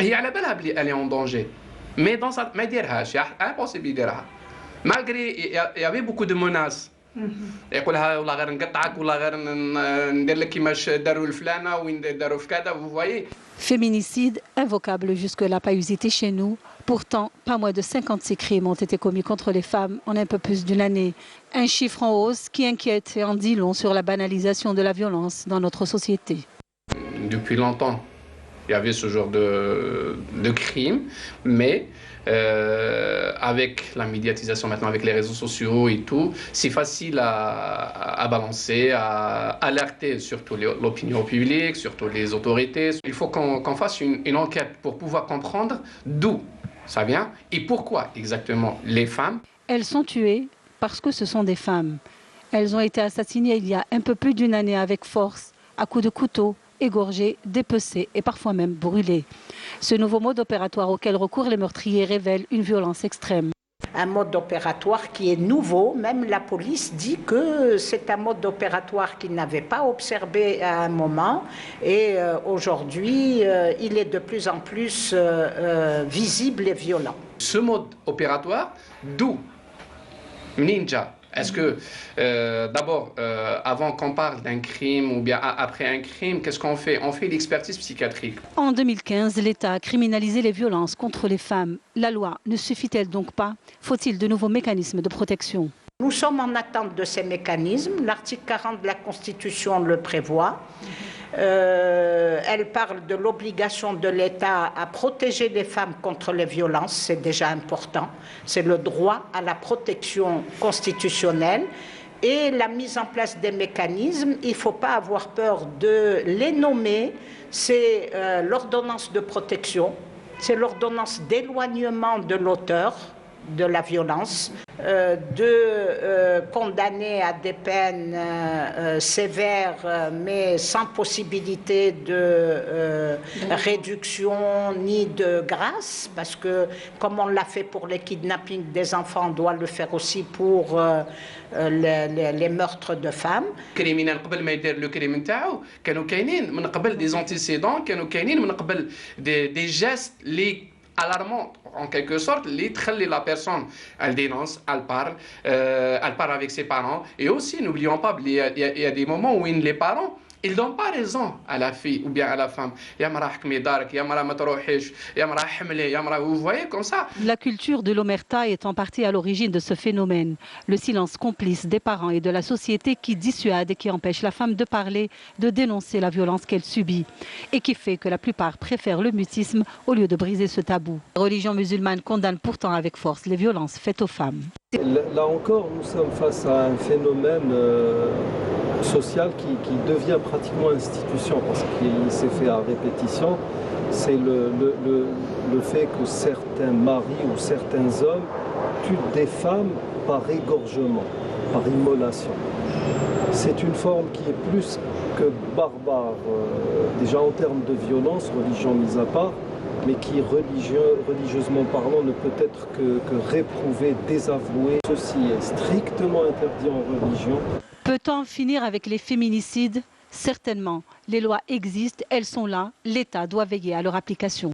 هي على بالها بلي elle est en danger mais dans sa ما يديرهاش impossible يديرها malgré il y avait beaucoup de menaces يقولها والله غير نقطعك والله غير ندير لك كيماش داروا الفلانه وين داروا في كذا vous voyez. Féminicide invocable jusque-là, pas usité chez nous. Pourtant, pas moins de 56 crimes ont été commis contre les femmes en un peu plus d'une année. Un chiffre en hausse qui inquiète et en dit long sur la banalisation de la violence dans notre société. Depuis longtemps, il y avait ce genre de crimes, mais avec la médiatisation maintenant, avec les réseaux sociaux et tout, c'est facile à balancer, à alerter surtout l'opinion publique, surtout les autorités. Il faut qu'on fasse une enquête pour pouvoir comprendre d'où ça vient et pourquoi exactement les femmes. Elles sont tuées parce que ce sont des femmes. Elles ont été assassinées il y a un peu plus d'une année avec force, à coups de couteau, égorgées, dépecées et parfois même brûlées. Ce nouveau mode opératoire auquel recourent les meurtriers révèle une violence extrême. Un mode opératoire qui est nouveau, même la police dit que c'est un mode opératoire qu'ils n'avaient pas observé à un moment et aujourd'hui il est de plus en plus visible et violent. Ce mode opératoire, d'où Ninja. Est-ce que, d'abord, avant qu'on parle d'un crime ou bien après un crime, qu'est-ce qu'on fait? On fait l'expertise psychiatrique. En 2015, l'État a criminalisé les violences contre les femmes. La loi ne suffit-elle donc pas? Faut-il de nouveaux mécanismes de protection? Nous sommes en attente de ces mécanismes. L'article 40 de la Constitution le prévoit. Elle parle de l'obligation de l'État à protéger les femmes contre les violences, c'est déjà important. C'est le droit à la protection constitutionnelle et la mise en place des mécanismes. Il ne faut pas avoir peur de les nommer. C'est l'ordonnance de protection, c'est l'ordonnance d'éloignement de l'auteur de la violence, de condamner à des peines sévères mais sans possibilité de réduction ni de grâce, parce que comme on l'a fait pour les kidnappings des enfants, on doit le faire aussi pour les meurtres de femmes. الكريمنال قبل ما يدير لو كريم نتاعو كانوا كاينين من قبل دي زونتيسيدون كانوا كاينين من قبل دي جيست لي alarmante en quelque sorte, la personne, elle dénonce, elle parle avec ses parents. Et aussi, n'oublions pas, il y a des moments où les parents, ils ne donnent pas raison à la fille ou bien à la femme. Vous voyez comme ça. La culture de l'omerta est en partie à l'origine de ce phénomène. Le silence complice des parents et de la société qui dissuade et qui empêche la femme de parler, de dénoncer la violence qu'elle subit et qui fait que la plupart préfèrent le mutisme au lieu de briser ce tabou. La religion musulmane condamne pourtant avec force les violences faites aux femmes. Là encore, nous sommes face à un phénomène social qui devient pratiquement institution parce qu'il s'est fait à répétition. C'est le fait que certains maris ou certains hommes tuent des femmes par égorgement, par immolation. C'est une forme qui est plus que barbare, déjà en termes de violence, religion mise à part, mais qui, religieusement parlant, ne peut être que réprouvé, désavoué. Ceci est strictement interdit en religion. Peut-on finir avec les féminicides? Certainement. Les lois existent, elles sont là. L'État doit veiller à leur application.